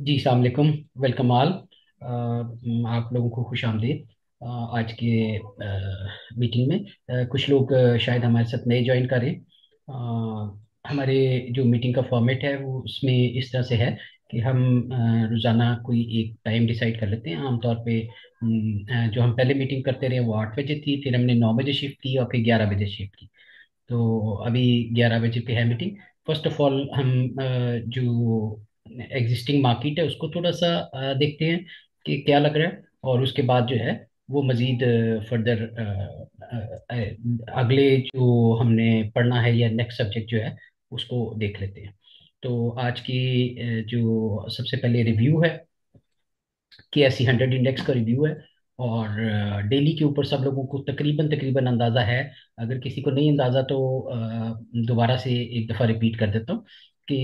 जी अस्सलाम वालेकुम। Welcome all. आप लोगों को खुश आमदीद आज के मीटिंग में। कुछ लोग शायद हमारे साथ नए ज्वाइन करें। हमारे जो मीटिंग का फॉर्मेट है वो उसमें इस तरह से है कि हम रोज़ाना कोई एक टाइम डिसाइड कर लेते हैं। आमतौर पे जो हम पहले मीटिंग करते रहे वो 8 बजे थी, फिर हमने 9 बजे शिफ्ट की और फिर 11 बजे शिफ्ट की। तो अभी 11 बजे पे है मीटिंग। फर्स्ट ऑफ ऑल हम जो एग्जिस्टिंग मार्केट है उसको थोड़ा सा देखते हैं कि क्या लग रहा है, और उसके बाद जो है वो मज़ीद फर्दर अगले जो हमने पढ़ना है या नेक्स्ट सब्जेक्ट जो है उसको देख लेते हैं। तो आज की जो सबसे पहले रिव्यू है कि एस सी 100 इंडेक्स का रिव्यू है। और डेली के ऊपर सब लोगों को तकरीबन तकरीबन अंदाज़ा है। अगर किसी को नहीं अंदाज़ा तो दोबारा से एक दफ़ा रिपीट कर देता हूँ कि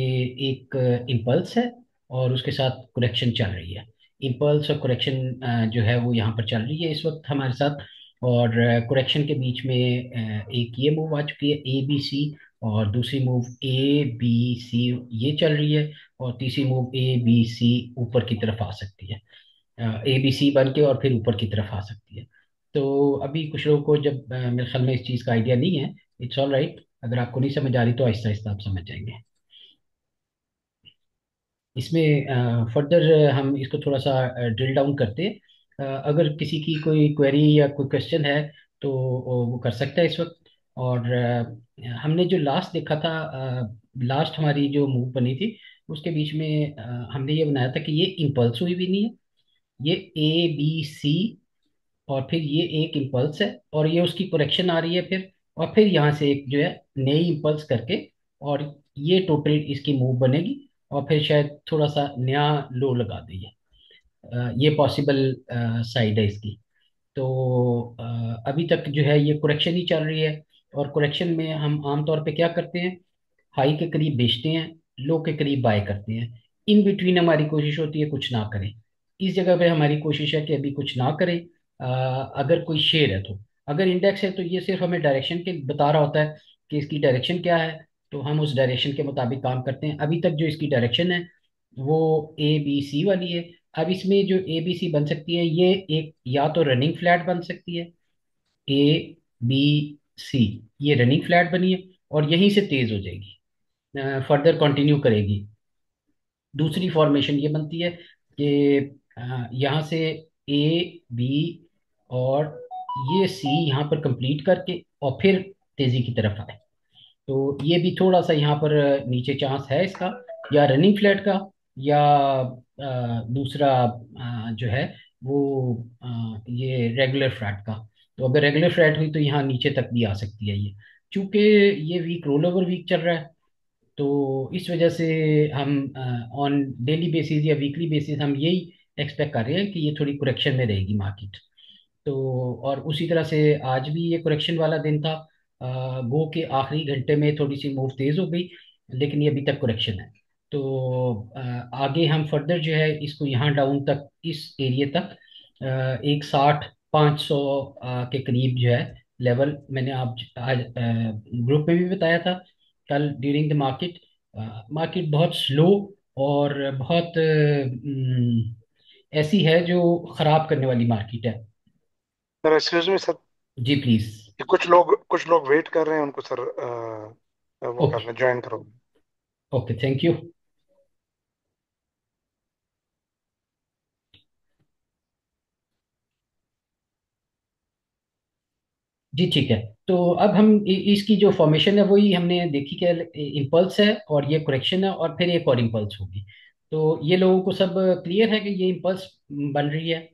एक इम्पल्स है और उसके साथ करेक्शन चल रही है। इम्पल्स और करेक्शन जो है वो यहाँ पर चल रही है इस वक्त हमारे साथ। और करेक्शन के बीच में एक ये मूव आ चुकी है ए बी सी, और दूसरी मूव ए बी सी ये चल रही है, और तीसरी मूव ए बी सी ऊपर की तरफ आ सकती है। ए बी सी बन के और फिर ऊपर की तरफ आ सकती है। तो अभी कुछ लोगों को जब मेरे ख्याल में इस चीज़ का आइडिया नहीं है, इट्स ऑल राइट। अगर आपको नहीं समझ आ रही तो आहिस्ता आहिस्ता आप समझ जाएंगे। इसमें फर्दर हम इसको थोड़ा सा ड्रिल डाउन करते हैं। अगर किसी की कोई क्वेरी या कोई क्वेश्चन है तो वो कर सकता है इस वक्त। और हमने जो लास्ट देखा था, लास्ट हमारी जो मूव बनी थी उसके बीच में हमने ये बनाया था कि ये इम्पल्स हुई भी नहीं है। ये ए बी सी और फिर ये एक इम्पल्स है और ये उसकी करेक्शन आ रही है फिर, और फिर यहाँ से एक जो है नई इम्पल्स करके, और ये टोटल इसकी मूव बनेगी। और फिर शायद थोड़ा सा नया लो लगा देंगे। ये पॉसिबल साइड है इसकी। तो अभी तक जो है ये करेक्शन ही चल रही है। और करेक्शन में हम आमतौर पे क्या करते हैं, हाई के करीब बेचते हैं, लो के करीब बाय करते हैं। इन बिटवीन हमारी कोशिश होती है कुछ ना करें। इस जगह पे हमारी कोशिश है कि अभी कुछ ना करें। अगर कोई शेयर है तो, अगर इंडेक्स है तो ये सिर्फ हमें डायरेक्शन के बता रहा होता है कि इसकी डायरेक्शन क्या है। तो हम उस डायरेक्शन के मुताबिक काम करते हैं। अभी तक जो इसकी डायरेक्शन है वो ए बी सी वाली है। अब इसमें जो ए बी सी बन सकती है ये एक या तो रनिंग फ्लैट बन सकती है, ए बी सी, ये रनिंग फ्लैट बनी है और यहीं से तेज हो जाएगी, फर्दर कंटिन्यू करेगी। दूसरी फॉर्मेशन ये बनती है कि यहाँ से ए बी और ये सी यहाँ पर कंप्लीट करके और फिर तेजी की तरफ आए। तो ये भी थोड़ा सा यहाँ पर नीचे चांस है इसका, या रनिंग फ्लैट का, या दूसरा जो है वो ये रेगुलर फ्लैट का। तो अगर रेगुलर फ्लैट हुई तो यहाँ नीचे तक भी आ सकती है ये, चूंकि ये वीक रोल ओवर वीक चल रहा है। तो इस वजह से हम ऑन डेली बेसिस या वीकली बेसिस हम यही एक्सपेक्ट कर रहे हैं कि ये थोड़ी करेक्शन में रहेगी मार्केट। तो और उसी तरह से आज भी ये करेक्शन वाला दिन था। गो के आखिरी घंटे में थोड़ी सी मूव तेज हो गई, लेकिन ये अभी तक करेक्शन है। तो आगे हम फर्दर जो है इसको यहाँ डाउन तक इस एरिया तक एक 60-500 के करीब जो है लेवल, मैंने आप आज ग्रुप में भी बताया था कल ड्यूरिंग द मार्केट। मार्केट बहुत स्लो और बहुत ऐसी है जो खराब करने वाली मार्केट है। Sir excuse me sir. जी प्लीज। ये कुछ लोग वेट कर रहे हैं उनको सर। वो ओके। करना ज्वाइन करो। Okay, thank you. जी ठीक है। तो अब हम इसकी जो फॉर्मेशन है वही हमने देखी कि इम्पल्स है और ये करेक्शन है और फिर एक और इम्पल्स होगी। तो ये लोगों को सब क्लियर है कि ये इम्पल्स बन रही है।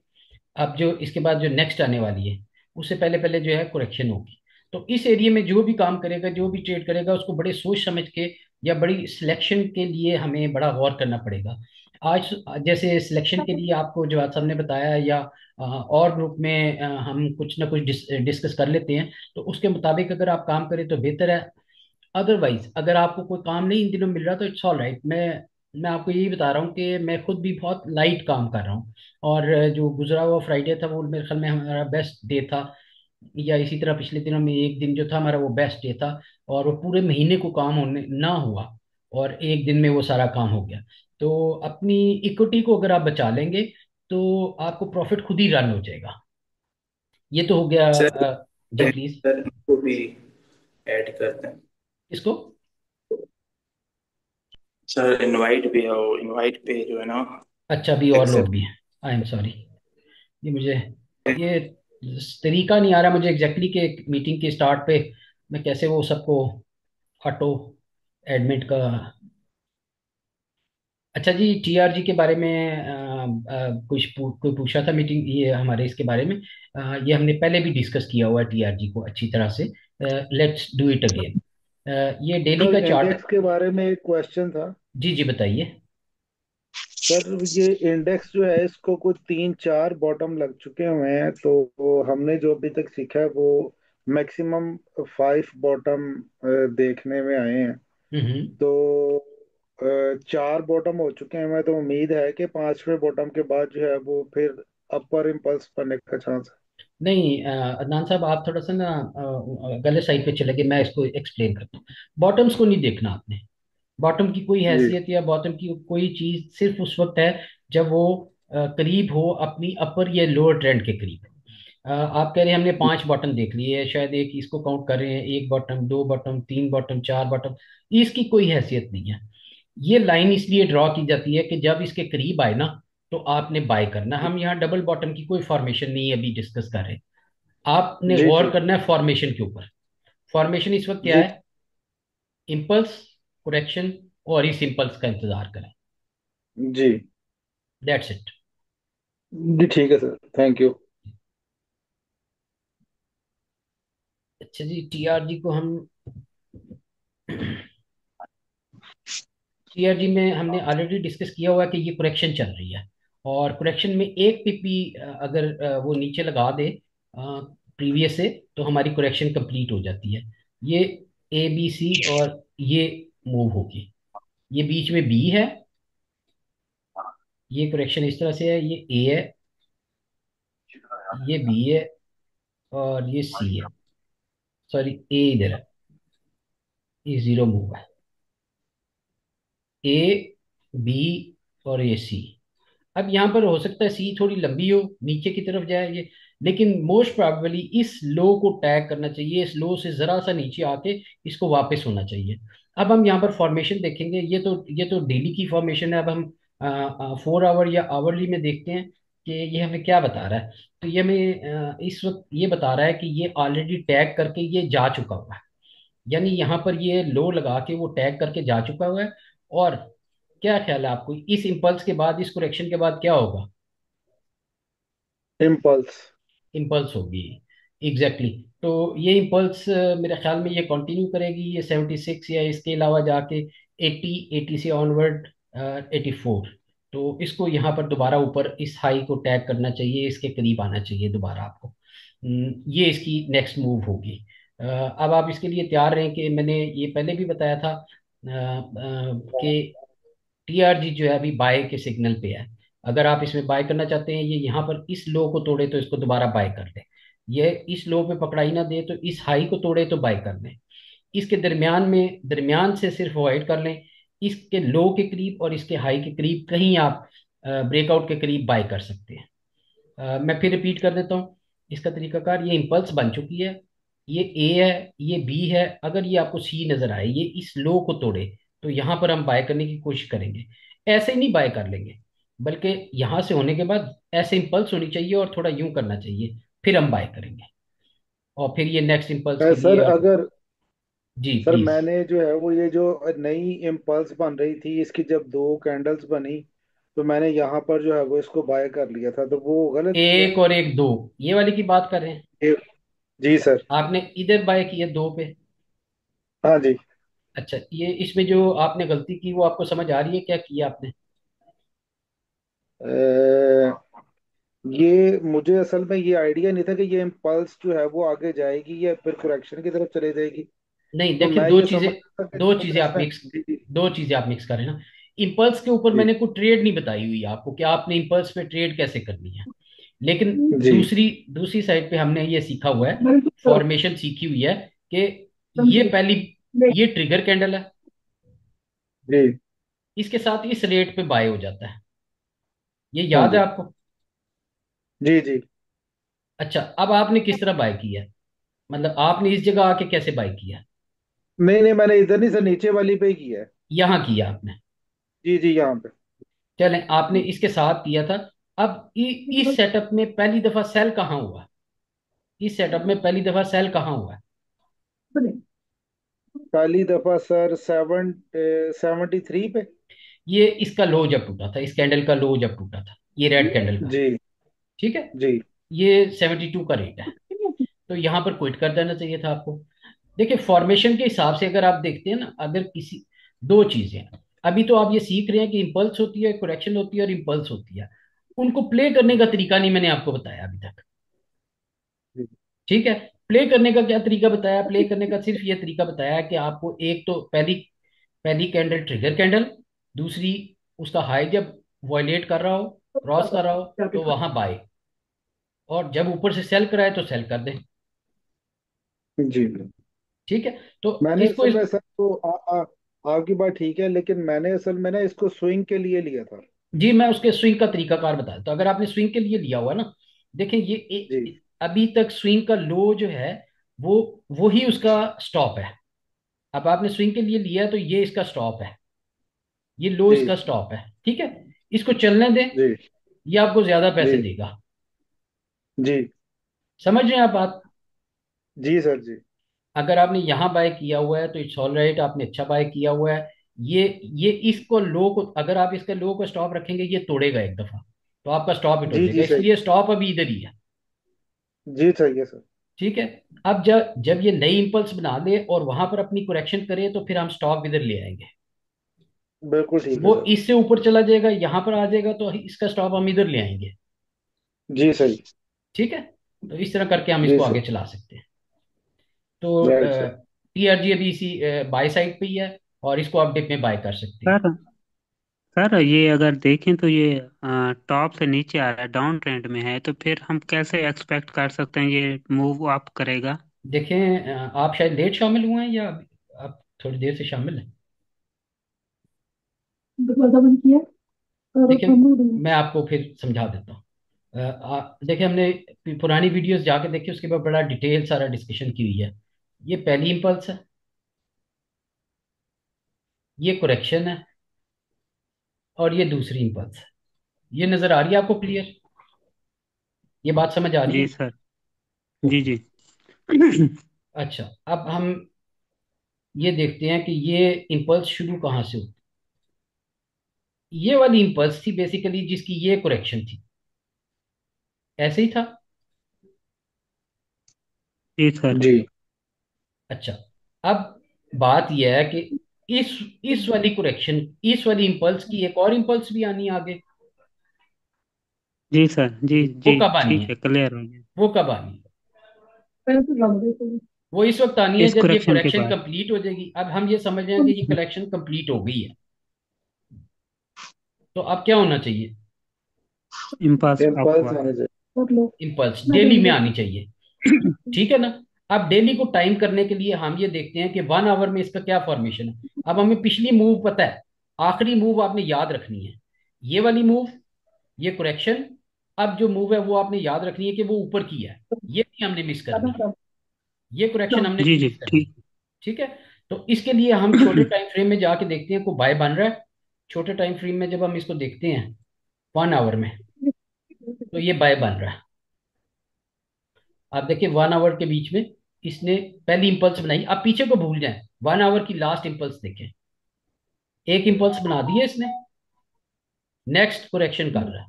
अब जो इसके बाद जो नेक्स्ट आने वाली है उससे पहले पहले जो है करेक्शन होगी। तो इस एरिया में जो भी काम करेगा, जो भी ट्रेड करेगा, उसको बड़े सोच समझ के या बड़ी सिलेक्शन के लिए हमें बड़ा गौर करना पड़ेगा। आज जैसे सिलेक्शन के लिए आपको जो साहब ने बताया, या और ग्रुप में हम कुछ ना कुछ डिस्कस कर लेते हैं, तो उसके मुताबिक अगर आप काम करें तो बेहतर है। अदरवाइज अगर आपको कोई काम नहीं इन दिनों मिल रहा तो इट्स ऑल राइट। मैं आपको यही बता रहा हूँ कि मैं खुद भी बहुत लाइट काम कर रहा हूँ। और जो गुजरा हुआ फ्राइडे था वो मेरे ख्याल में हमारा बेस्ट डे था, या इसी तरह पिछले दिनों में एक दिन जो था हमारा वो बेस्ट डे था। और वो पूरे महीने को काम होने ना हुआ और एक दिन में वो सारा काम हो गया। तो अपनी इक्विटी को अगर आप बचा लेंगे तो आपको प्रॉफिट खुद ही रन हो जाएगा। ये तो हो गया। सर जी प्लीज। सर को भी ऐड करते हैं। इसको। सर इनवाइट भी है, वो इनवाइट पे जो है ना, अच्छा, अभी और लोग एक्सेप्ट। भी हैं। I am sorry. ये मुझे ये तरीका नहीं आ रहा मुझे एग्जैक्टली कि मीटिंग के स्टार्ट पे मैं कैसे वो सबको ऑटो एडमिट का। अच्छा जी, टीआरजी के बारे में कोई पूछा था मीटिंग ये हमारे इसके बारे में। ये हमने पहले भी डिस्कस किया हुआ है टीआरजी को अच्छी तरह से। Let's do it again. ये डेली सर का चार्ट। इंडेक्स के बारे में एक क्वेश्चन था। जी जी बताइए। सर ये इंडेक्स जो है इसको कुछ 3 4 बॉटम लग चुके हुए हैं, तो वो हमने जो अभी तक सीखा है वो मैक्सिमम 5 बॉटम देखने में आए हैं। हम्म। तो 4 बॉटम हो चुके हैं, मैं तो उम्मीद है कि 5वें बॉटम के बाद जो है वो फिर अपर इम्पल्स बनने का चांस है। नहीं अदनान साहब, आप थोड़ा सा ना गलत साइड पे चले गए। मैं इसको एक्सप्लेन करता हूँ। बॉटम्स को नहीं देखना आपने। बॉटम की कोई जी हैसियत या बॉटम की कोई चीज सिर्फ उस वक्त है जब वो करीब हो अपनी अपर या लोअर ट्रेंड के करीब। आप कह रहे हैं हमने 5 बॉटम देख लिए है, शायद एक इसको काउंट कर रहे हैं, 1 बॉटम, 2 बॉटम, 3 बॉटम, 4 बॉटम। इसकी कोई हैसियत नहीं है। ये लाइन इसलिए ड्रॉ की जाती है कि जब इसके करीब आए ना तो आपने बाय करना। हम यहाँ डबल बॉटम की कोई फॉर्मेशन नहीं अभी डिस्कस कर रहे। आपने जी गौर जी करना है फॉर्मेशन के ऊपर। फॉर्मेशन इस वक्त क्या जी है? इम्पल्स, करेक्शन, और इस इम्पल्स का इंतजार करें। जी दैट्स इट। जी। ठीक है सर, थैंक यू। अच्छा जी, टीआरजी को हम टीआरजी में हमने ऑलरेडी डिस्कस किया हुआ है कि ये करेक्शन चल रही है। और करेक्शन में एक पीपी अगर वो नीचे लगा दे प्रीवियस से तो हमारी करेक्शन कंप्लीट हो जाती है। ये ए बी सी और ये मूव होगी। ये बीच में बी है। ये करेक्शन इस तरह से है। ये ए है, ये बी है, और ये सी है। सॉरी, ए इधर है। ये जीरो मूव है। ए, बी और ये सी। अब यहाँ पर हो सकता है सी थोड़ी लंबी हो, नीचे की तरफ जाए ये। लेकिन मोस्ट प्रोबेबली इस लो को टैग करना चाहिए, इस लो से जरा सा नीचे आके इसको वापस होना चाहिए। अब हम यहाँ पर फॉर्मेशन देखेंगे। ये तो डेली की फॉर्मेशन है। अब हम 4 आवर या आवरली में देखते हैं कि ये हमें क्या बता रहा है। तो ये हमें इस वक्त ये बता रहा है कि ये ऑलरेडी टैग करके ये जा चुका हुआ है। यानी यहाँ पर ये लो लगा के वो टैग करके जा चुका हुआ है। और क्या ख्याल है आपको इस इम्पल्स के बाद, इस करेक्शन के बाद क्या होगा? इम्पल्स। इम्पल्स होगी। Exactly exactly. तो ये इम्पल्स मेरे ख्याल में ये कंटिन्यू करेगी। ये 76 या इसके अलावा जाके 80, 80 से ऑनवर्ड 84। तो इसको यहाँ पर दोबारा ऊपर इस हाई को टैग करना चाहिए, इसके करीब आना चाहिए दोबारा आपको। ये इसकी नेक्स्ट मूव होगी। अब आप इसके लिए तैयार रहें कि मैंने ये पहले भी बताया था कि टीआरजी जो है अभी बाय के सिग्नल पे है। अगर आप इसमें बाय करना चाहते हैं, ये यहाँ पर इस लो को तोड़े तो इसको दोबारा बाय कर लें। ये इस लो पे पकड़ाई ना दे तो इस हाई को तोड़े तो बाय कर लें। इसके दरमियान में, दरमियान से सिर्फ अवॉइड कर लें। इसके लो के करीब और इसके हाई के करीब कहीं आप ब्रेकआउट के करीब बाय कर सकते हैं। मैं फिर रिपीट कर देता हूँ इसका तरीकाकार। ये इम्पल्स बन चुकी है। ये ए है, ये बी है। अगर ये आपको सी नजर आए, ये इस लो को तोड़े, तो यहाँ पर हम बाय करने की कोशिश करेंगे। ऐसे ही नहीं बाय कर लेंगे, बल्कि यहाँ से होने के बाद ऐसे इम्पल्स होनी चाहिए और थोड़ा यूं करना चाहिए, फिर हम बाय करेंगे। और फिर ये नेक्स्ट इम्पल्स के लिए सर आप। अगर जी सर प्लीज। मैंने जो है वो ये जो नई इम्पल्स बन रही थी इसकी जब 2 कैंडल्स बनी, तो मैंने यहाँ पर जो है वो इसको बाय कर लिया था, तो वो गलत किया। एक और एक दो, ये वाली की बात कर रहे हैं? ये- जी सर। आपने इधर बाय किया दो पे। हाँ जी। अच्छा, ये इसमें जो आपने गलती की वो आपको समझ आ रही है क्या किया आपने? ये मुझे असल में ये आइडिया नहीं था कि ये इम्पल्स जो है वो आगे जाएगी या फिर करेक्शन की तरफ चले जाएगी। नहीं तो देखिए, मैं दो ये चीजें समझ रहा था कि दो जो चीजें आप इसमें मिक्स जी जी दो चीजें आप मिक्स कर रहे हैं ना। इम्पल्स के ऊपर जी मैंने कोई ट्रेड नहीं बताई हुई है आपको कि आपने इम्पल्स पे ट्रेड कैसे करनी है। लेकिन जी दूसरी दूसरी साइड पे हमने ये सीखा हुआ है, फॉर्मेशन सीखी हुई है कि ये पहली, ये ट्रिगर कैंडल है। जी इसके साथ इस रेट पे बाय हो जाता है। ये हाँ याद है जी। आपको? जी जी। अच्छा, अब आपने किस तरह बाय किया है? मतलब आपने इस जगह आके कैसे बाय किया? नहीं नहीं, मैंने इधर नहीं सर, नीचे वाली पे ही किया है। यहाँ किया आपने? जी जी, यहाँ पे। चलें, आपने इसके साथ किया था। अब इस सेटअप में पहली दफा सेल कहाँ हुआ? इस सेटअप में पहली दफा सेल कहाँ हुआ? पहली दफा सर 73 पे। ये इसका लो जब टूटा था, इस कैंडल का लो जब टूटा था, ये रेड कैंडल का। जी ठीक है। जी। ये 72 का रेट है। तो यहाँ पर क्विट कर देना चाहिए था आपको। देखिए, फॉर्मेशन के हिसाब से अगर आप देखते हैं ना, अगर किसी, दो चीजें हैं। अभी तो आप ये सीख रहे हैं कि इम्पल्स होती है, करेक्शन होती है और इम्पल्स होती है। उनको प्ले करने का तरीका नहीं मैंने आपको बताया अभी तक। जी ठीक है। प्ले करने का क्या तरीका बताया? प्ले करने का सिर्फ ये तरीका बताया कि आपको एक तो पहली पहली कैंडल ट्रिगर कैंडल, दूसरी उसका हाई जब वॉयलेट कर रहा हो, क्रॉस कर रहा हो, तो वहां बाय, और जब ऊपर से सेल कराए तो सेल कर दें। जी। ठीक है। तो मैंने इसको असल में सर तो आपकी बात ठीक है, लेकिन मैंने असल में ना इसको स्विंग के लिए लिया था। जी, मैं उसके स्विंग का तरीकाकार बता देता हूं। अगर आपने स्विंग के लिए लिया हुआ ना, देखिए ये जी अभी तक स्विंग का लो जो है, वो वो ही उसका स्टॉप है। अब आपने स्विंग के लिए लिया है, तो ये इसका स्टॉप है, ये लो जी इसका स्टॉप है। ठीक है। इसको चलने दें, जी ये आपको ज्यादा पैसे जी देगा। जी समझ रहे हैं आप बात? जी सर जी। अगर आपने यहाँ बाय किया हुआ है तो इट्स ऑल राइट, आपने अच्छा बाय किया हुआ है। ये इसको लो को, अगर आप इसका लो को स्टॉप रखेंगे, ये तोड़ेगा एक दफा, तो आपका स्टॉप हिट हो जी जाएगा, जी सही। इसलिए स्टॉप अभी इधर ही है। जी सही है सर। ठीक है। अब जब जब ये नई इंपल्स बना ले और वहां पर अपनी करेक्शन करे, तो फिर हम स्टॉप इधर ले आएंगे। बिल्कुल ठीक है वो सर। इससे ऊपर चला जाएगा, यहां पर आ जाएगा, तो इसका स्टॉप हम इधर ले आएंगे। जी सही। ठीक है। तो इस तरह करके हम जी इसको सर। आगे चला सकते हैं। तो राइट सर। टीआरजी अभी इसी बाय साइड पे ही है, और इसको आप डिप में बाय कर सकते हैं। सर सर ये अगर देखें तो ये टॉप से नीचे आ रहा है, डाउन ट्रेंड में है, तो फिर हम कैसे एक्सपेक्ट कर सकते हैं ये मूव अप करेगा? देखें, आप शायद लेट शामिल हुए हैं, या आप थोड़ी देर से शामिल हैं? दरवाजा बंद किया और देखिए, हम लोग मैं आपको फिर समझा देता हूँ। देखिए, हमने पुरानी वीडियोस जाके देखी, उसके बाद बड़ा डिटेल सारा डिस्कशन की हुई है। ये पहली इंपल्स है, ये करेक्शन है, और ये दूसरी इंपल्स है। ये नजर आ रही है आपको क्लियर? ये बात समझ आ रही जी है? सर। जी जी। अच्छा, अब हम ये देखते हैं कि ये इंपल्स शुरू कहाँ से होती। ये वाली इंपल्स थी बेसिकली, जिसकी ये करेक्शन थी। ऐसे ही था। जी सर। जी अच्छा, अब बात यह है कि इस इस वाली करेक्शन, इस वाली इंपल्स की एक और इंपल्स भी आनी है आगे। जी सर। जी वो जी। कब आनी ठीक है? है, क्लियर हो गया। वो कब आनी है? पहले तो लग गए थे। वो इस वक्त आनी है इस जब ये करेक्शन के करेक्शन बाद कंप्लीट हो जाएगी। अब हम ये समझ रहे हैं कि ये कलेक्शन कंप्लीट हो गई है, तो अब क्या होना चाहिए? Impulse impulse upward. आने चाहिए। कर लो। इंपल्स मैं डेली में देंगे। आनी चाहिए। ठीक है ना? अब डेली को टाइम करने के लिए हम ये देखते हैं कि 1 आवर में इसका क्या फॉर्मेशन है। अब हमें पिछली मूव पता है, आखिरी मूव आपने याद रखनी है, ये वाली मूव, ये करेक्शन। अब जो मूव है वो आपने याद रखनी है कि वो ऊपर की है, ये नहीं हमने मिस करनी है, ये करेक्शन हमने जी नहीं जी मिस करनी। ठीक। ठीक है। तो इसके लिए हम छोटे टाइम फ्रेम में जाके देखते हैं को बाय बन रहा है। छोटे टाइम फ्रेम में जब हम इसको देखते हैं 1 आवर में, तो ये बाय बन रहा है। आप देखिए, 1 आवर के बीच में इसने पहली इंपल्स बनाई। आप पीछे को भूल जाएं, 1 आवर की लास्ट इंपल्स देखें। एक इंपल्स बना दी है इसने, नेक्स्ट करेक्शन कर रहा है,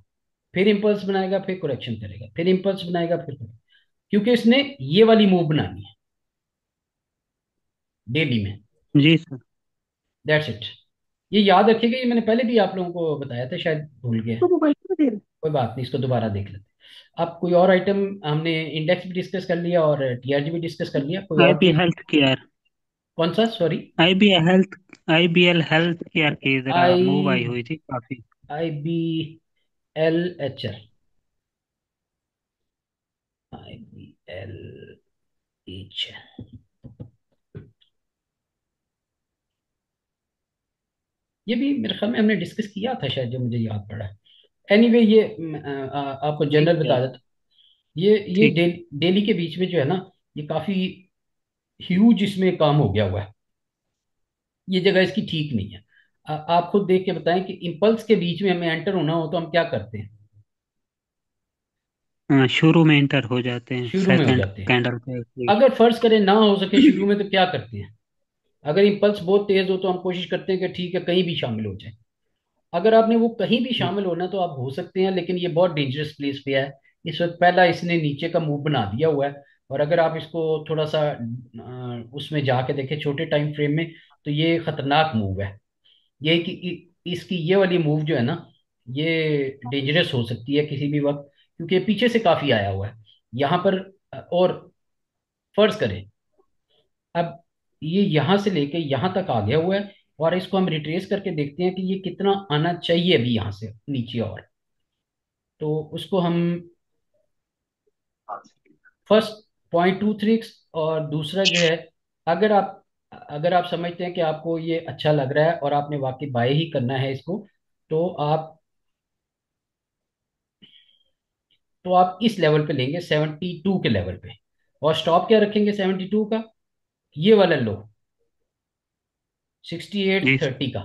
फिर इंपल्स बनाएगा, फिर करेक्शन करेगा, फिर इंपल्स बनाएगा, फिर क्योंकि इसने ये वाली मूव बनानी है डेली में। जी सर। That's it. ये याद रखिएगा, ये मैंने पहले भी आप लोगों को बताया था, शायद भूल गए। तो मोबाइल में दे रहे। कोई बात नहीं, इसको दोबारा देख लेते हैं। अब कोई और आइटम, हमने इंडेक्स भी डिस्कस कर लिया और टीआरजी भी डिस्कस कर लिया, कोई और आईबी चीज? Health care. कौन सा, सॉरी? आईबीएल हेल्थ केयर की जरा मूव आई आई हुई थी काफी। आई बी एल एच एल, आई बी एल एच एल। ये भी मेरे ख्याल में हमने डिस्कस किया था शायद, जो मुझे याद पड़ा है। एनीवे ये आपको ठीक जनरल है। बता देता। ये ठीक। डेली के बीच में जो है ना, ये काफी ह्यूज इसमें काम हो गया हुआ है। ये जगह इसकी ठीक नहीं है। आप खुद देख के बताएं कि इम्पल्स के बीच में हमें एंटर होना हो तो हम क्या करते हैं? शुरू में इंटर हो जाते हैं शुरू में हो सेकंड जाते हैं। कैंडल पे जी। अगर फर्ज करें ना हो सके शुरू में, तो क्या करते हैं? अगर इम्पल्स बहुत तेज हो तो हम कोशिश करते हैं कि ठीक है कहीं भी शामिल हो जाए। अगर आपने वो कहीं भी शामिल होना है तो आप हो सकते हैं, लेकिन ये बहुत डेंजरस प्लेस पे है। इस वक्त पहला इसने नीचे का मूव बना दिया हुआ है। और अगर आप इसको थोड़ा सा उसमें जाके देखें छोटे टाइम फ्रेम में, तो ये खतरनाक मूव है। ये कि इसकी ये वाली मूव जो है ना, ये डेंजरस हो सकती है किसी भी वक्त, क्योंकि ये पीछे से काफी आया हुआ है यहाँ पर। और फर्ज करें अब ये यहाँ से लेके यहाँ तक आ गया हुआ है, और इसको हम रिट्रेस करके देखते हैं कि ये कितना आना चाहिए अभी यहाँ से नीचे। और तो उसको हम फर्स्ट 0.23, और दूसरा जो है, अगर आप अगर आप समझते हैं कि आपको ये अच्छा लग रहा है और आपने वाकई बाय ही करना है इसको, तो आप तो आप इस लेवल पे लेंगे 72 के लेवल पे, और स्टॉप क्या रखेंगे 72 का, ये वाला लो, सिक्सटी एट जी सर। थर्टी का।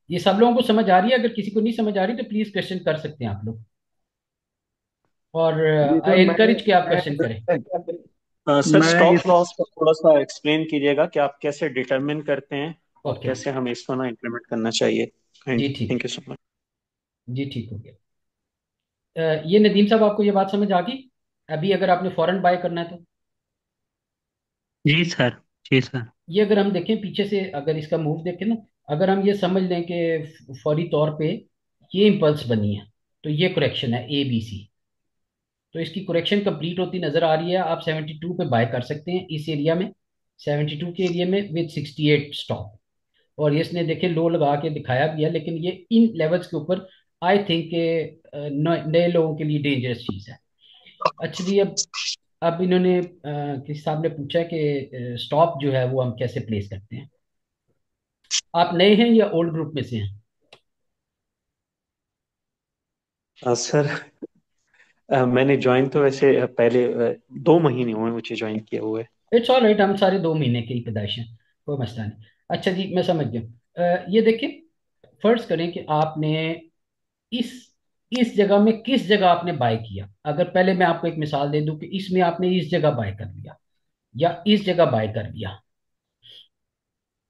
ये सब लोगों को समझ आ रही है? अगर किसी को नहीं समझ आ रही तो प्लीज क्वेश्चन कर सकते हैं आप लोग, और जी सर, आई मैं एनकरेज कि आप मैं क्वेश्चन करें। सर मैं स्टॉप इस लॉस को थोड़ा सा एक्सप्लेन कीजिएगा कि आप कैसे डिटरमिन करते हैं और ओके कैसे ओके। हमें इसको ना इम्प्लीमेंट करना चाहिए। जी ठीक थैंक है। You so much. जी ठीक हो गया। ये नदीम साहब, आपको ये बात समझ आ गई? अभी अगर आपने फौरन बाय करना है तो जी सर। जी सर। ये अगर हम देखें पीछे से, अगर इसका मूव देखें ना, अगर हम ये समझ लें कि फौरी तौर पे ये इम्पल्स बनी है, तो ये करेक्शन है ABC। तो इसकी करेक्शन कंप्लीट होती नजर आ रही है। आप 72 पे बाय कर सकते हैं इस एरिया में, 72 के एरिया में विद 68 स्टॉप। और ये इसने देखे लो लगा के दिखाया भी है, लेकिन ये इन लेवल्स के ऊपर आई थिंक नए लोगों के लिए डेंजरस चीज है। अच्छा जी, अब इन्होंने किसी साहब ने पूछा कि स्टॉप जो है वो हम कैसे प्लेस करते हैं। आप नए हैं या ओल्ड ग्रुप में से हैं? सर मैंने ज्वाइन तो वैसे पहले 2 महीने हुए मुझे ज्वाइन किया हुए। इट्स ऑल राइट, हम सारे 2 महीने की पैदाइश हैं, कोई मसला नहीं। अच्छा जी, मैं समझ गया। ये देखिए, फर्ज करें कि आपने इस इस जगह में, किस जगह आपने बाय किया। अगर पहले मैं आपको एक मिसाल दे दूं कि इसमें आपने इस जगह बाय कर लिया या इस जगह बाय कर लिया,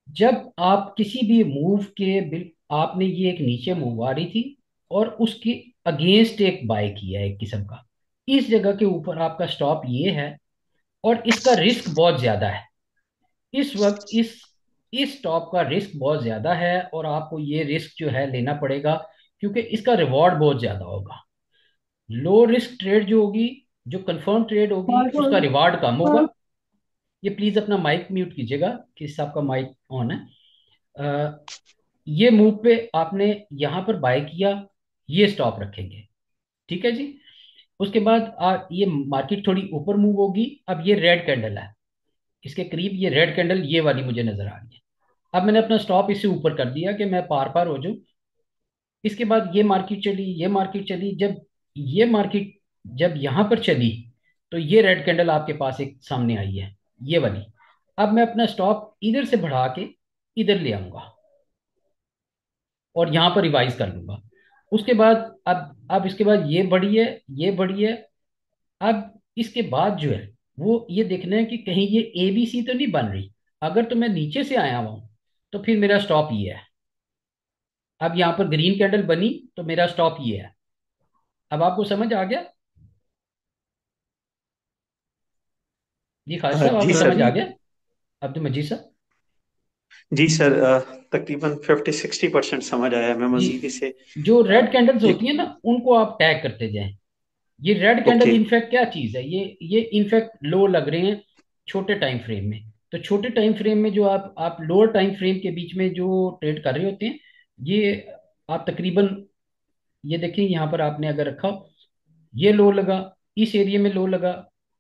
जब आप किसी भी मूव के बिल, आपने ये एक नीचे मूव आ रही थी और उसके अगेंस्ट एक बाय किया है एक किस्म का, इस जगह के ऊपर आपका स्टॉप ये है, और इसका रिस्क बहुत ज्यादा है। इस वक्त इस स्टॉप का रिस्क बहुत ज्यादा है, और आपको ये रिस्क जो है लेना पड़ेगा, क्योंकि इसका रिवॉर्ड बहुत ज्यादा होगा। लो रिस्क ट्रेड जो होगी, जो कंफर्म ट्रेड होगी, उसका रिवार्ड कम होगा। ये प्लीज अपना माइक म्यूट कीजिएगा कि आपका माइक ऑन है। अ, ये मूव पे आपने यहां पर बाय किया, ये स्टॉप रखेंगे, ठीक है जी। उसके बाद ये मार्केट थोड़ी ऊपर मूव होगी। अब ये रेड कैंडल है, इसके करीब ये रेड कैंडल ये वाली मुझे नजर आ रही है। अब मैंने अपना स्टॉप इससे ऊपर कर दिया कि मैं पार पार हो जाऊं। इसके बाद ये मार्केट चली, ये मार्केट चली। जब ये मार्केट जब यहां पर चली, तो ये रेड कैंडल आपके पास एक सामने आई है, ये वाली। अब मैं अपना स्टॉप इधर से बढ़ा के इधर ले आऊंगा, और यहां पर रिवाइज कर लूंगा। उसके बाद अब इसके बाद ये बढ़ी है, ये बढ़ी है। अब इसके बाद जो है, वो ये देखना है कि कहीं ये ABC तो नहीं बन रही। अगर तो मैं नीचे से आया हुआ हूं, तो फिर मेरा स्टॉप ये है। अब यहां पर ग्रीन कैंडल बनी, तो मेरा स्टॉप ये है। अब आपको समझ आ गया? जी खालिद साहब, जी आपको सर। समझ आ गया? अब्दुल मजीद साहब? जी सर, तकरीबन 50-60% समझ आया। मैं जी, मजीद इसे जो रेड कैंडल्स एक। होती है ना, उनको आप टैग करते जाएं। ये रेड कैंडल ओके। इनफैक्ट क्या चीज है, ये इनफैक्ट लो लग रहे हैं छोटे टाइम फ्रेम में। तो छोटे टाइम फ्रेम में जो आप लोअर टाइम फ्रेम के बीच में जो ट्रेड कर रहे होते हैं, ये आप तकरीबन, ये देखिए यहाँ पर आपने अगर रखा हो, ये लो लगा, इस एरिया में लो लगा,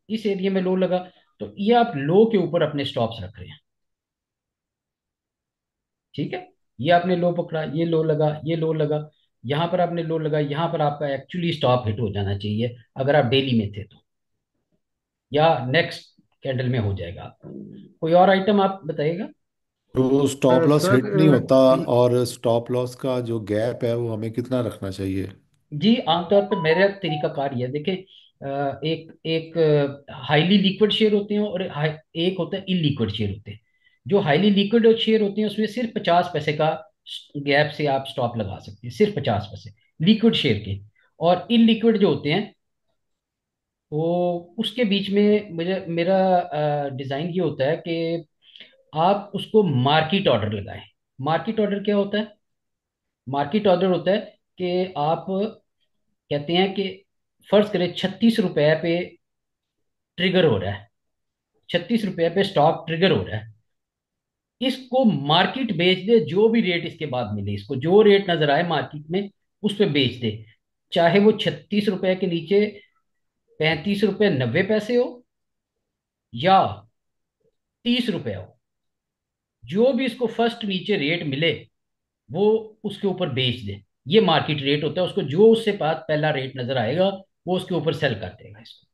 इस एरिया में लो लगा, तो ये आप लो के ऊपर अपने स्टॉप्स रख रहे हैं। ठीक है, ये आपने लो पकड़ा, ये लो लगा, ये लो लगा, यहाँ पर आपने लो लगा, यहाँ पर आपका एक्चुअली स्टॉप हिट हो जाना चाहिए अगर आप डेली में थे तो, या नेक्स्ट कैंडल में हो जाएगा। कोई और आइटम आप बताइएगा। तो स्टॉप लॉस सर हिट नहीं होता, और स्टॉप लॉस का जो गैप है वो हमें कितना रखना चाहिए? जी आमतौर पर मेरा तरीकाकार ये है, देखिए एक एक हाईली लिक्विड शेयर होते हैं और एक होता है इलिक्विड शेयर होते हैं। जो हाईली लिक्विड शेयर होते हैं उसमें सिर्फ 50 पैसे का गैप से आप स्टॉप लगा सकते हैं, सिर्फ 50 पैसे लिक्विड शेयर के। और इलिक्विड जो होते हैं वो उसके बीच में मुझे मेरा डिज़ाइन ये होता है कि आप उसको मार्केट ऑर्डर लगाएं। मार्केट ऑर्डर क्या होता है? मार्केट ऑर्डर होता है कि आप कहते हैं कि फर्ज करें 36 रुपए पे ट्रिगर हो रहा है, 36 रुपए पे स्टॉक ट्रिगर हो रहा है, इसको मार्केट बेच दे, जो भी रेट इसके बाद मिले, इसको जो रेट नजर आए मार्केट में उस पे बेच दे, चाहे वो 36 रुपए के नीचे 35 रुपए 90 पैसे हो या 30 रुपए हो, जो भी इसको फर्स्ट नीचे रेट मिले वो उसके ऊपर बेच दे। ये मार्केट रेट होता है, उसको जो उससे बाद पहला रेट नजर आएगा वो उसके ऊपर सेल कर देगा इसको।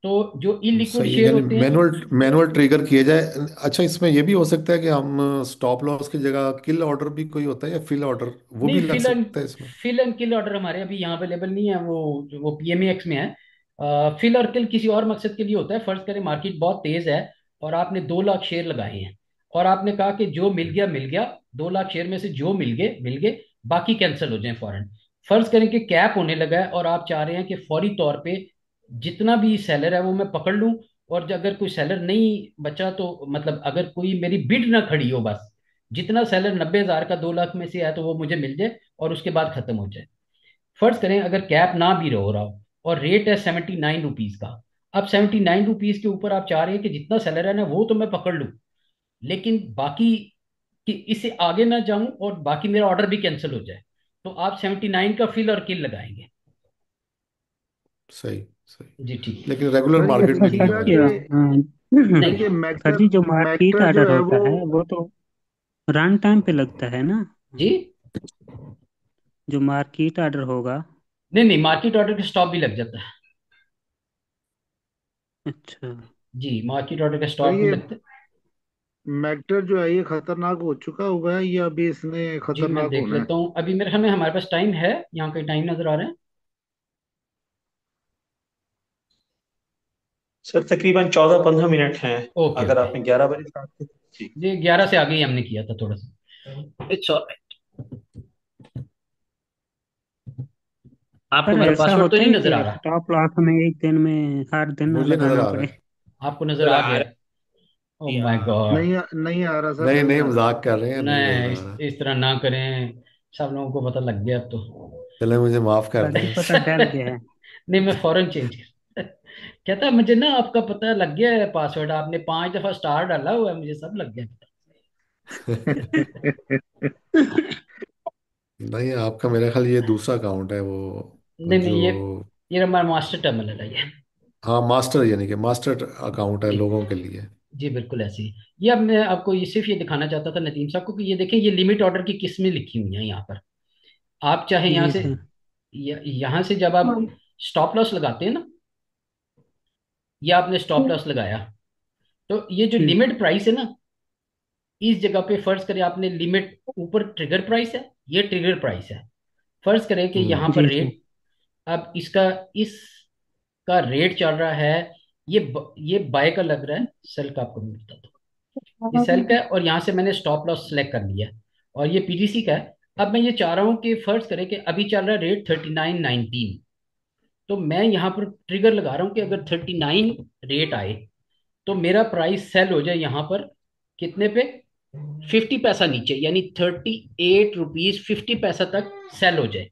तो जो इलिक्विड सही है, शेयर यानी होते हैं, मैनुअल मैनुअल ट्रिगर किए जाए। अच्छा, इसमें ये भी हो सकता है कि हम स्टॉप लॉस की जगह किल ऑर्डर भी कोई होता है, या फिल ऑर्डर वो नहीं भी लग सकता है इसमें? फिल एंड किल ऑर्डर हमारे अभी यहाँ अवेलेबल नहीं है, वो पीएमएक्स में है। फिल और किल किसी और मकसद के लिए होता है। फर्ज करें मार्केट बहुत तेज है और आपने 2 लाख शेयर लगाए हैं और आपने कहा कि जो मिल गया मिल गया, 2 लाख शेयर में से जो मिल गए, बाकी कैंसिल हो जाए फौरन। फर्ज करें कि कैप होने लगा है और आप चाह रहे हैं कि फौरी तौर पे जितना भी सेलर है वो मैं पकड़ लूं, और अगर कोई सेलर नहीं बचा तो मतलब अगर कोई मेरी बिड ना खड़ी हो, बस जितना सेलर 90,000 का 2 लाख में से है तो वो मुझे मिल जाए और उसके बाद खत्म हो जाए। फर्ज करें अगर कैप ना भी हो रहा हो और रेट है 79 रुपीज का, अब 79 रुपीज के ऊपर आप चाह रहे हैं कि जितना सेलर है ना वो तो मैं पकड़ लूं, लेकिन बाकी कि इससे आगे ना जाऊं और बाकी मेरा ऑर्डर भी कैंसिल हो जाए, तो आप 79 का फिल और किल लगाएंगे। सही सही। जी ठीक है। लेकिन रेगुलर सर ये मार्केट अच्छा में नहीं सर सीखा होगा ये ये? कि नहीं देखिए सर जी, जो मार्केट मैक्टर जो आर्डर है होता वो है वो तो रन टाइम पे लगता है ना? जी, जो मार्केट आर्डर होगा। नहीं मार्केट ऑर्डर का स्टॉप भी लग जाता है। अच्छा। जी मार्केट ऑर्डर का सर स्टॉप भी ये लगता है। मैक्टर जो है ये खतरनाक हो चुका हुआ है या अभी इसने जी मैं खतरनाक देख होना है? लेता हूँ, अभी मेरे ख्याल में हमारे पास टाइम है, यहाँ कहीं टाइम नजर आ रहा है। सर तकरीबन 14-15 मिनट हैं। ओके अगर ओके। आपने 11 बजे स्टार्ट किया जी। ये 11 से आगे ही हमने किया था थोड़ा सा। It's alright. आपको सर मेरा ऐसा पासवर्ड तो होता नहीं है नजर आ कि रहा? स्टॉप लॉस हमें एक दिन में हर दिन ना मुझे नजर लगाना आ रहा पड़े? है। आपको नजर सर आ आ गया? रहा ओ है माय हाँ। गॉड। नहीं आ रहा सर, नहीं नहीं नहीं, आ रहा। मजाक कर रहे हैं, मुझे नजर नहीं आ रहा है। इस तरह ना करें, सब लोगों को पता लग गया अब तो। चले, मुझे माफ कर सर जी दें। पता डल गया है। नहीं मैं फौरन चेंज कर कहता है मुझे ना आपका पता लग गया है, पासवर्ड आपने 5 दफा स्टार डाला हुआ है, मुझे सब लग गया नहीं, आपका मेरा ख्याल ये दूसरा अकाउंट है वो नहीं जो। ये हमारा मास्टर टर्मिनल है ये। हाँ, मास्टर, यानी कि मास्टर अकाउंट है जी लोगों के लिए। जी बिल्कुल ऐसे ही। ये अब मैं आपको ये सिर्फ ये दिखाना चाहता था नदीम साहब को कि ये देखें, ये लिमिट ऑर्डर की किस्में लिखी हुई हैं यहाँ पर। आप चाहे यहाँ जी से सर। यहाँ से जब आप स्टॉप लॉस लगाते हैं ना, या आपने स्टॉप लॉस लगाया, तो ये जो जी लिमिट प्राइस है ना, इस जगह पे फर्ज करें आपने लिमिट ऊपर ट्रिगर प्राइस है, ये ट्रिगर प्राइस है। फर्ज करें कि हम्म। यहाँ पर जी सर। रेट, अब इसका रेट चल रहा है, ये बाय का लग रहा है, सेल का आपको मैं बताता हूँ। ये सेल का है और यहाँ से मैंने स्टॉप लॉस सेलेक्ट कर लिया है और ये पीटीसी का है। अब मैं ये चाह रहा हूँ कि फर्ज करें कि अभी चल रहा है रेट 39.19, तो मैं यहाँ पर ट्रिगर लगा रहा हूँ कि अगर 39 रेट आए तो मेरा प्राइस सेल हो जाए यहाँ पर कितने पे, 50 पैसा नीचे, यानी 38 रुपीज 50 पैसा तक सेल हो जाए।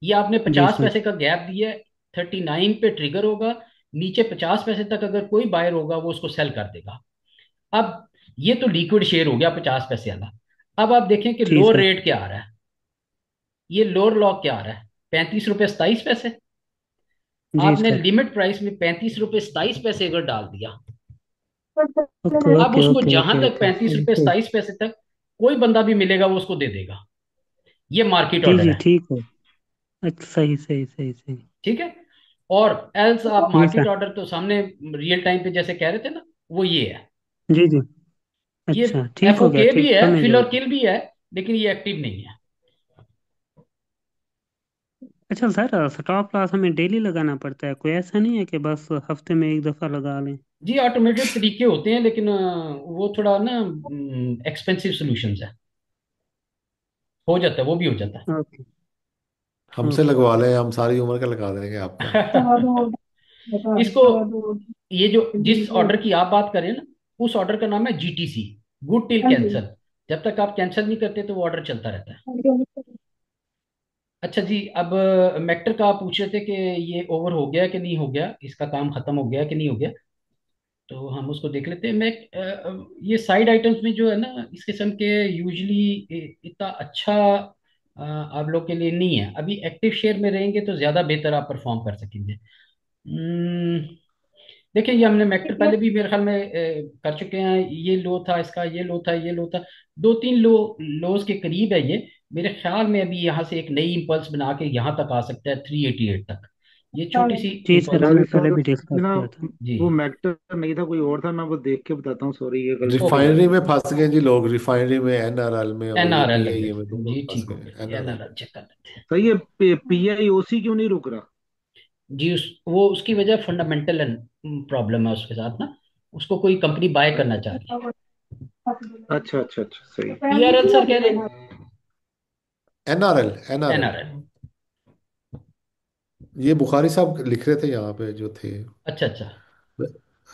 ये आपने जी 50 सर। पैसे का गैप दिया है, 39 पे ट्रिगर होगा, नीचे 50 पैसे तक अगर कोई बायर होगा वो उसको सेल कर देगा। अब ये तो लिक्विड शेयर हो गया 50 पैसे वाला। अब आप देखें कि जी लोअर सर। रेट क्या आ रहा है, ये लोअर लॉक क्या आ रहा है, 35 रुपये 27 पैसे। जी आपने सर। लिमिट प्राइस में 35 रुपये 27 पैसे अगर डाल दिया, ओके अब ओके उसको ओके जहां ओके तक ओके, पैंतीस सही रुपये सही। सताइस पैसे तक कोई बंदा भी मिलेगा वो उसको दे देगा। ये मार्केट जी ऑर्डर जी है। ठीक है। अच्छा सही सही सही सही। ठीक है। और एल्स आप जी मार्केट सर। ऑर्डर तो सामने रियल टाइम पे जैसे कह रहे थे ना, वो ये है। जी जी। ये अच्छा ठीक एफ ओ हो गया, के भी ठीक है, समझ फिल गया। और किल भी है, लेकिन ये एक्टिव नहीं है। अच्छा सर, स्टॉप लॉस हमें डेली लगाना पड़ता है? कोई ऐसा नहीं है कि बस हफ्ते में एक दफा लगा लें? जी ऑटोमेटेड तरीके होते हैं, लेकिन वो थोड़ा ना एक्सपेंसिव सॉल्यूशंस है। हो जाता है, वो भी हो जाता ओके। हमसे ओके। लगवा लें, हम सारी उम्र का लगा देंगे आपका। है। इसको, ये जो जिस ऑर्डर की आप बात करें ना, उस ऑर्डर का नाम है जीटीसी, गुड टिल कैंसल। जब तक आप कैंसिल नहीं करते तो वो ऑर्डर चलता रहता है। अच्छा जी, अब मैक्टर का आप पूछ रहे थे कि ये ओवर हो गया कि नहीं हो गया, इसका काम खत्म हो गया कि नहीं हो गया। तो हम उसको देख लेते हैं। मैं ये साइड आइटम्स में जो है ना इस किस्म के, यूजली इतना अच्छा आप लोग के लिए नहीं है। अभी एक्टिव शेयर में रहेंगे तो ज़्यादा बेहतर आप परफॉर्म कर सकेंगे। देखिए, ये हमने मैक्टर पहले भी मेरे ख्याल में कर चुके हैं। ये लो था इसका, ये लो था, ये लो था। दो तीन लोज के करीब है ये। मेरे ख्याल में अभी यहाँ से एक नई इंपल्स बना के यहाँ तक आ सकता है, 388 तक। ये छोटी सी जी सर, इंपल्स है। हमने सॉरी पहले सर, भी डिस्कस ना किया था। जी। वो मैक्टर नहीं था, कोई और था। मैं वो देख के बताता हूँ, सॉरी ये गलती से ओके। हो रिफाइनरी गई। में फंस गए जी लोग, रिफाइनरी में, एनआरएल में और ये एनआरएल लग पीआईए में गई दोनों जी, फंस ठीक हो गए। गई, एनआरएल। एनआरएल चेक कर लेते हैं। सही है। PIOC क्यों नहीं रुक रहा? जी, वो उसकी वजह फंडामेंटल प्रॉब्लम है उसके साथ ना। उसको कोई कंपनी बाय करना चाह रही है। अच्छा अच्छा अच्छा, सही। पीआरएल सर कह रहे हैं। NRL, NRL. एनआरएल। ये बुखारी साहब लिख रहे थे यहाँ पे जो थे। अच्छा अच्छा।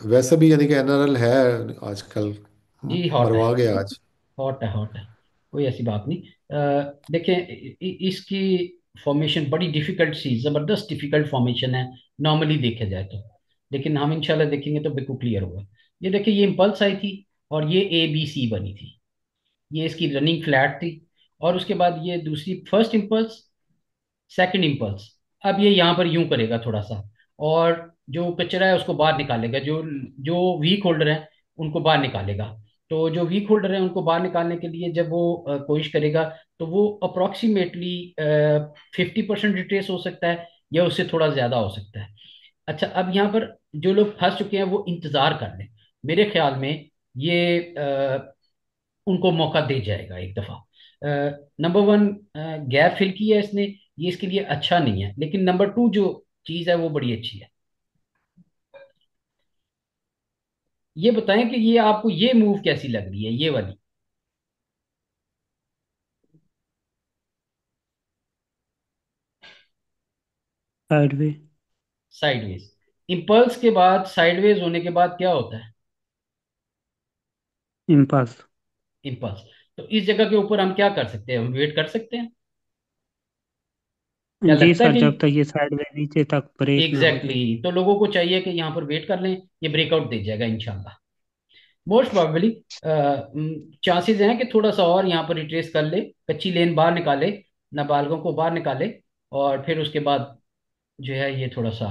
वैसे भी यानी कि एनआरएल है आजकल, जी हॉट है। मरवा गया आज। हॉट है, हॉट है। कोई ऐसी बात नहीं। देखें, इसकी फॉर्मेशन बड़ी डिफिकल्ट सी, जबरदस्त डिफिकल्ट फॉर्मेशन है नॉर्मली देखा जाए तो। लेकिन हम इंशाल्लाह देखेंगे तो बिल्कुल क्लियर होगा। ये देखिए, ये इम्पल्स आई थी और ये ABC बनी थी। ये इसकी रनिंग फ्लैट थी। और उसके बाद ये दूसरी फर्स्ट इम्पल्स, सेकंड इम्पल्स। अब ये यहाँ पर यूं करेगा थोड़ा सा, और जो कचरा है उसको बाहर निकालेगा। जो जो वीक होल्डर है उनको बाहर निकालेगा। तो जो वीक होल्डर है उनको बाहर निकालने के लिए जब वो कोशिश करेगा, तो वो अप्रोक्सीमेटली 50% रिट्रेस हो सकता है, या उससे थोड़ा ज्यादा हो सकता है। अच्छा, अब यहाँ पर जो लोग फंस चुके हैं वो इंतजार कर लें। मेरे ख्याल में ये उनको मौका दे जाएगा एक दफा। नंबर वन, गैप फिल किया है इसने, ये इसके लिए अच्छा नहीं है। लेकिन नंबर टू जो चीज है वो बड़ी अच्छी है। ये बताएं कि ये आपको ये मूव कैसी लग रही है, ये वाली साइडवे। साइडवेज। इंपल्स के बाद साइडवेज होने के बाद क्या होता है? इम्पल्स। इंपल्स। तो इस जगह के ऊपर हम क्या कर सकते हैं? हम वेट कर सकते हैं। क्या जी लगता है सर, कि जब तक ये साइडवे नीचे तक ब्रेक ना हो एग्जैक्टली जाए। तो लोगों को चाहिए कि यहाँ पर वेट कर लें। ये ब्रेकआउट दे जाएगा इंशाल्लाह। मोस्ट प्रोबेबली चांसेस हैं कि थोड़ा सा और यहाँ पर रिट्रेस कर ले, कच्ची लेन बाहर निकाले, नाबालगों को बाहर निकाले, और फिर उसके बाद जो है ये थोड़ा सा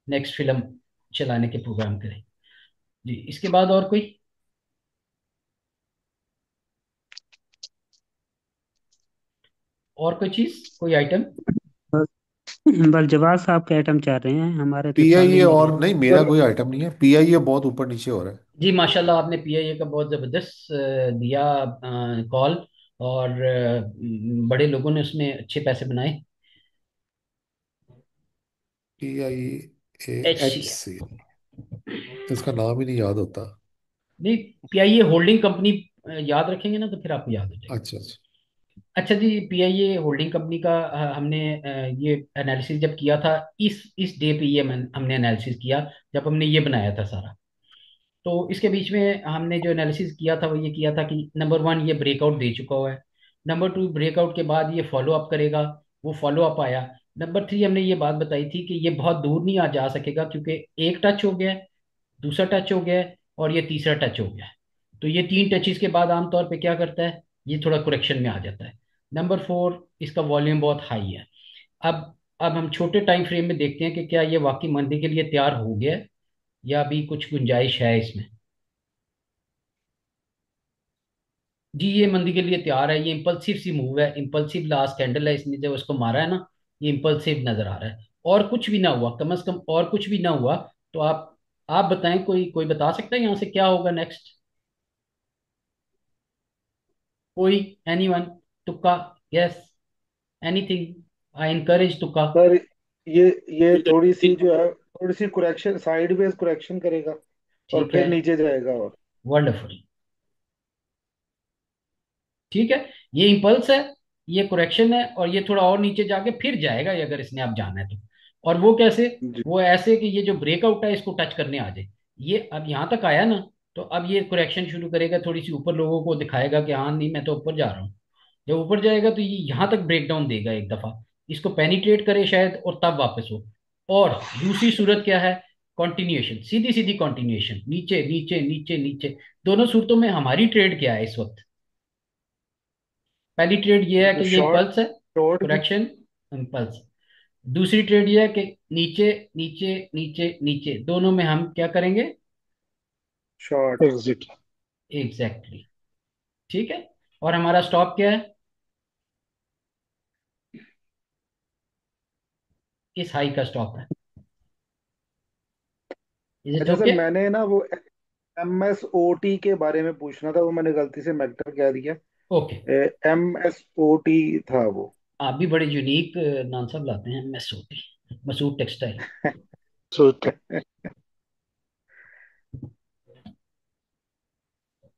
नेक्स्ट फिल्म चलाने के प्रोग्राम करें। जी, इसके बाद और कोई, और कोई चीज, कोई आइटम? बस बस जवाब साहब के आइटम चाह रहे हैं, हमारे तो चालू पीआईए ही और रहेंगे। नहीं, मेरा कोई आइटम नहीं है। पीआईए बहुत ऊपर नीचे हो रहा है। जी माशाल्लाह, आपने PIA का बहुत ज़बरदस्त दिया कॉल। और बड़े लोगों ने उसमें अच्छे पैसे बनाए। पीआईए एच एच सी सी, इसका नाम ही नहीं याद होता। नहीं, PIA होल्डिंग कंपनी याद रखेंगे ना तो फिर आपको याद हो जाएगा। अच्छा अच्छा। अच्छा जी, PIA होल्डिंग कंपनी का हमने ये एनालिसिस जब किया था, इस डे पे ये हमने एनालिसिस किया जब हमने ये बनाया था सारा। तो इसके बीच में हमने जो एनालिसिस किया था वो ये किया था कि नंबर वन, ये ब्रेकआउट दे चुका हुआ है। नंबर टू, ब्रेकआउट के बाद ये फॉलो अप करेगा। वो फॉलो अप आया। नंबर थ्री, हमने ये बात बताई थी कि ये बहुत दूर नहीं आ जा सकेगा, क्योंकि एक टच हो गया है, दूसरा टच हो गया है, और ये तीसरा टच हो गया है। तो ये तीन टचेस के बाद आमतौर पे क्या करता है, ये थोड़ा करेक्शन में आ जाता है। नंबर फोर, इसका वॉल्यूम बहुत हाई है। अब हम छोटे टाइम फ्रेम में देखते हैं कि क्या ये वाकई मंदी के लिए तैयार हो गया है, या अभी कुछ गुंजाइश है इसमें। जी ये मंदी के लिए तैयार है, ये इम्पल्सिव सी मूव है, इम्पल्सिव लास्ट कैंडल है, इसने जो उसको मारा है ना, ये इम्पल्सिव नजर आ रहा है। और कुछ भी ना हुआ, कम से कम और कुछ भी ना हुआ, तो आप बताएं, कोई कोई बता सकता है यहाँ से क्या होगा नेक्स्ट? कोई, एनीवन? तुक्का? Yes, anything? आई इनकरेज तुक्का। सर ये ये थोड़ी सी जो है, थोड़ी सी कुरेक्शन, साइडवेज कुरेक्शन करेगा और ठीक है, फिर नीचे जाएगा। और वंडरफुल। ठीक है, ये इम्पल्स है, ये करेक्शन है, और ये थोड़ा और नीचे जाके फिर जाएगा ये, अगर इसने आप जाना है तो। और वो कैसे? जी। वो ऐसे कि ये जो ब्रेकआउट है इसको टच करने आ जाए। ये अब यहाँ तक आया ना, तो अब ये करेक्शन शुरू करेगा, थोड़ी सी ऊपर लोगों को दिखाएगा कि हाँ नहीं मैं तो ऊपर जा रहा हूँ। जब ऊपर जाएगा तो ये यहाँ तक ब्रेकडाउन देगा एक दफा, इसको पेनिट्रेट करे शायद, और तब वापस हो। और दूसरी सूरत क्या है? कंटिन्यूएशन, सीधी सीधी कंटिन्यूएशन, नीचे नीचे नीचे नीचे। दोनों सूरतों में हमारी ट्रेड क्या है इस वक्त? पहली ट्रेड ये है कि ये शॉर्ट, इम्पल्स है, शॉर्ट की। Correction, impulse. दूसरी ट्रेड ये है कि नीचे नीचे नीचे नीचे, दोनों में हम क्या करेंगे? शॉर्ट। एग्जिट। Exactly exactly. ठीक है, और हमारा स्टॉप क्या है? इस हाई का स्टॉप है। इज इट अच्छा सर, ओके? मैंने ना वो MSOT के बारे में पूछना था, वो मैंने गलती से मेक्टर कह दिया। ओके। MSOT था वो। आप भी बड़े यूनिक नाम सब लाते हैं, मसूटी, मसूद टेक्सटाइल। सो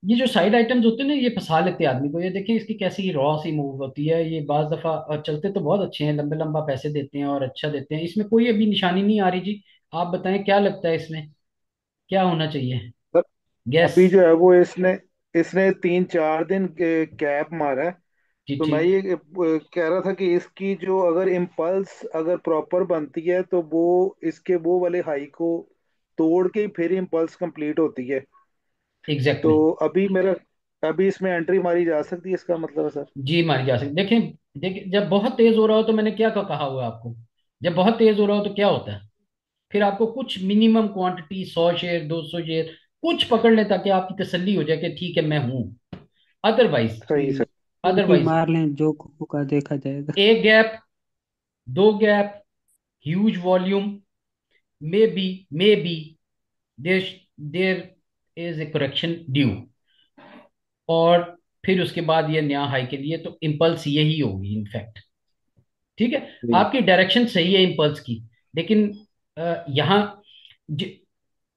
ये जो साइड आइटम्स होते हैं ना, ये फंसा लेते हैं आदमी को। ये देखिए इसकी कैसी रॉ सी मूव होती है, ये बाज दफा चलते तो बहुत अच्छे हैं, लंबे लंबा पैसे देते हैं और अच्छा देते हैं, इसमें कोई अभी निशानी नहीं आ रही जी। आप बताएं क्या लगता है इसमें, क्या होना चाहिए? Sir gas. अभी जो है वो इसने इसने 3-4 दिन कैप मारा है। जी तो मैं ठीक। ये कह रहा था कि इसकी जो अगर इम्पल्स अगर प्रॉपर बनती है तो वो इसके वो वाले हाई को तोड़ के ही फिर इम्पल्स कंप्लीट होती है। तो एग्जैक्टली। अभी मेरा, अभी इसमें एंट्री मारी जा सकती है, इसका मतलब है सर। जी मानी जा सकती, देखें। देखिए जब बहुत तेज हो रहा हो तो मैंने क्या कहा हुआ है आपको, जब बहुत तेज हो रहा हो तो क्या होता है? फिर आपको कुछ मिनिमम क्वांटिटी, 100 शेयर, 200 शेयर, कुछ पकड़ लें ताकि आपकी तसल्ली हो जाए कि ठीक है मैं हूं। अदरवाइज, सही सर। एंट्री अदरवाइज मार लें, जो होगा देखा जाएगा। एक गैप, दो gap, huge volume, may be there there is a correction due, और फिर उसके बाद ये नया हाई के लिए तो इम्पल्स यही होगी इनफैक्ट। ठीक है, जी। आपकी डायरेक्शन सही है इम्पल्स की, लेकिन यहाँ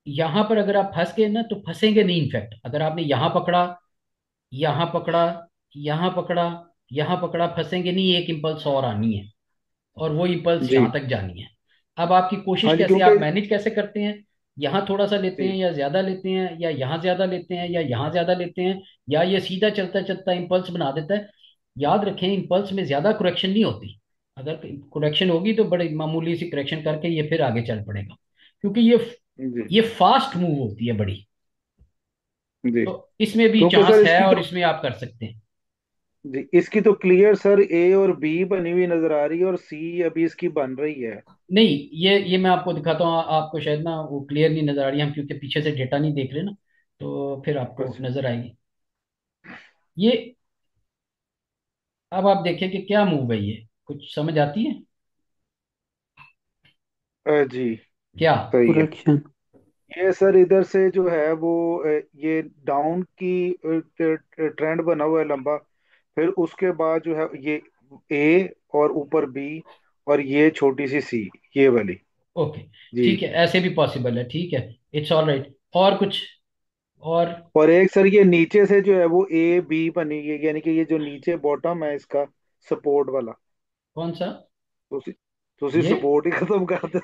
यहाँ पर अगर आप फंस गए ना तो फंसेंगे नहीं। इनफैक्ट अगर आपने यहाँ पकड़ा, यहाँ पकड़ा, यहाँ पकड़ा, यहाँ पकड़ा, फंसेंगे नहीं, एक इम्पल्स और आनी है, और वो इम्पल्स जी। यहाँ तक जानी है। अब आपकी कोशिश हाँ जी, कैसे, क्योंकि आप मैनेज कैसे करते हैं? यहाँ थोड़ा सा लेते हैं जी या ज्यादा लेते हैं, या यहाँ ज्यादा लेते हैं या यहाँ ज्यादा लेते हैं, या ये सीधा चलता चलता इम्पल्स बना देता है। याद रखें इम्पल्स में ज्यादा करेक्शन नहीं होती, अगर करेक्शन होगी तो बड़ी मामूली सी करेक्शन करके ये फिर आगे चल पड़ेगा, क्योंकि जी ये फास्ट मूव होती है बड़ी। जी। तो इसमें भी क्योंकि चांस सर है इसकी और तो, इसमें आप कर सकते हैं। जी इसकी तो क्लियर सर A और B बनी हुई नजर आ रही है, और C अभी इसकी बन रही है। नहीं, ये मैं आपको दिखाता हूँ, आपको शायद ना वो क्लियर नहीं नजर आ रही, हम क्योंकि पीछे से डेटा नहीं देख रहे ना, तो फिर आपको अच्छा। नजर आएगी ये। अब आप देखिए कि क्या मूव है, ये कुछ समझ आती है जी क्या? सही है। करेक्शन। ये सर इधर से जो है वो ये डाउन की ट्रेंड बना हुआ है लंबा। फिर उसके बाद जो है ये A और ऊपर B, और ये छोटी सी C, ये वाली। ओके, जी। ठीक है, ऐसे भी पॉसिबल है, ठीक है, इट्स ऑल राइट। और कुछ? और और एक सर ये नीचे से जो है वो A B बनी है, यानी कि ये जो नीचे बॉटम है इसका सपोर्ट वाला, कौन सा? तुसी तुसी ये सपोर्ट ही खत्म कर दे।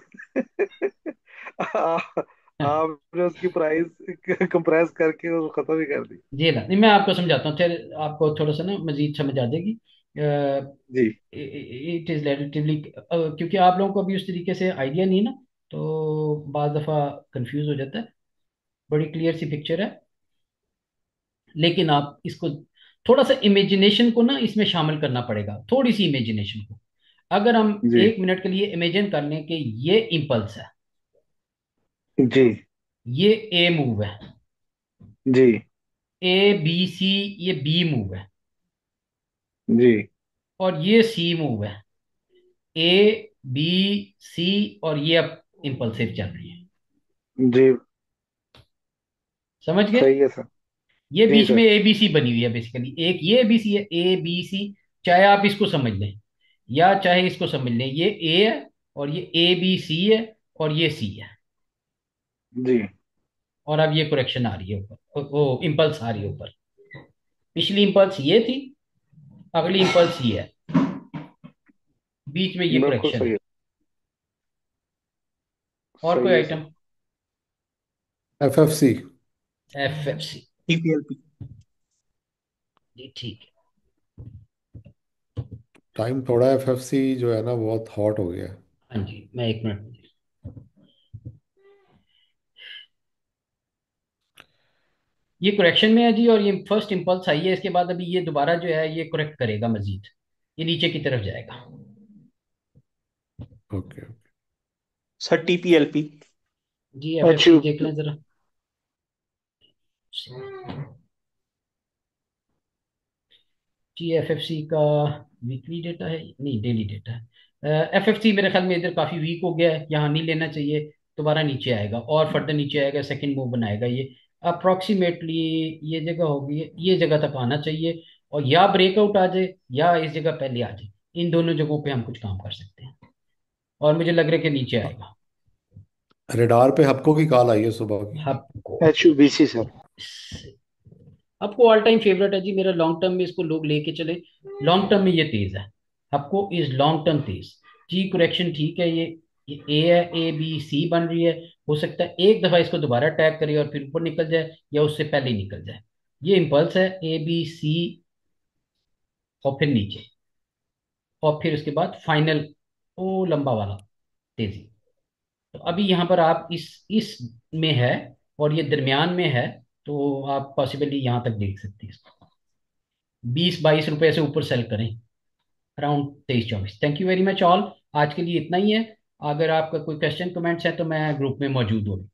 आपने उसकी प्राइस कंप्रेस करके वो खत्म ही कर दी। जी ना, नहीं मैं आपको समझाता हूँ, फिर आपको थोड़ा सा ना मजीद समझ आ जाएगी। जी इट इज़ रिलेटिवली, क्योंकि आप लोगों को अभी उस तरीके से आइडिया नहीं है ना, तो बाज़ दफ़ा कंफ्यूज हो जाता है। बड़ी क्लियर सी पिक्चर है, लेकिन आप इसको थोड़ा सा इमेजिनेशन को ना इसमें शामिल करना पड़ेगा, थोड़ी सी इमेजिनेशन को। अगर हम जी 1 मिनट के लिए इमेजिन कर लें कि ये इम्पल्स है, जी ये ए मूव है, जी ए बी सी, ये बी मूव है, जी और ये सी मूव है। ए बी सी, और ये अब इंपल्सिव चल रही है। जी समझ गए? सही है सर। ये जी बीच में सर। ए बी सी बनी हुई है बेसिकली, एक ये बी सी है, ए बी सी। चाहे आप इसको समझ लें या चाहे इसको समझ लें, ये ए है और ये ए बी सी है और ये सी है। जी और अब ये करेक्शन आ रही है ऊपर, वो इम्पल्स आ रही है ऊपर। पिछली इम्पल्स ये थी, अगली इम्पल्स ये है, बीच में ये बिल्कुल करेक्शन सही है। है। और कोई सही है sir. Item? FFC। F F C. TPLP. जी ठीक टाइम थोड़ा FFC जो है ना बहुत हॉट हो गया है। है। हाँ जी, मैं 1 मिनट। ये करेक्शन में है जी, और ये फर्स्ट इम्पल्स आई है, इसके बाद अभी ये दोबारा जो है ये करेक्ट करेगा मजीद, ये नीचे की तरफ जाएगा। ओके। सर टीपीएलपी। जी एफ एफ अच्छा। सी देख लें जरा। जी एफ एफ सी का वीकली डेटा है, नहीं डेली डेटा है। एफ एफ सी मेरे ख्याल में इधर काफ़ी वीक हो गया है, यहाँ नहीं लेना चाहिए। दोबारा नीचे आएगा और फर्दर नीचे आएगा, सेकंड मूव बनाएगा ये। अप्रोक्सीमेटली ये जगह होगी, ये जगह तक आना चाहिए, और या ब्रेकआउट आ जाए या इस जगह पहले आ जाए। इन दोनों जगहों पे हम कुछ काम कर सकते हैं, और मुझे लग रहा है कि नीचे आएगा। रेडार पे हपको की कॉल आई है सुबह की। आपको HUBC सर। आपको ऑल टाइम फेवरेट है जी मेरा, लॉन्ग टर्म में इसको लोग लेके चले। लॉन्ग टर्म में ये तेज है, आपको इज लॉन्ग टर्म तेज। जी करेक्शन ठीक है, ये ए है, ए बी सी बन रही है। हो सकता है एक दफा इसको दोबारा टैग करे और फिर ऊपर निकल जाए, या उससे पहले ही निकल जाए। ये इम्पल्स है, ए बी सी, और फिर नीचे, और फिर उसके बाद फाइनल ओ लंबा वाला तेजी। तो अभी यहाँ पर आप इस में है, और ये दरमियान में है, तो आप पॉसिबली यहाँ तक देख सकते हैं इसको। 20-22 रुपए से ऊपर सेल करें, around 23-24। Thank you very much all, आज के लिए इतना ही है। अगर आपका कोई क्वेश्चन कमेंट्स है तो मैं ग्रुप में मौजूद हूँ।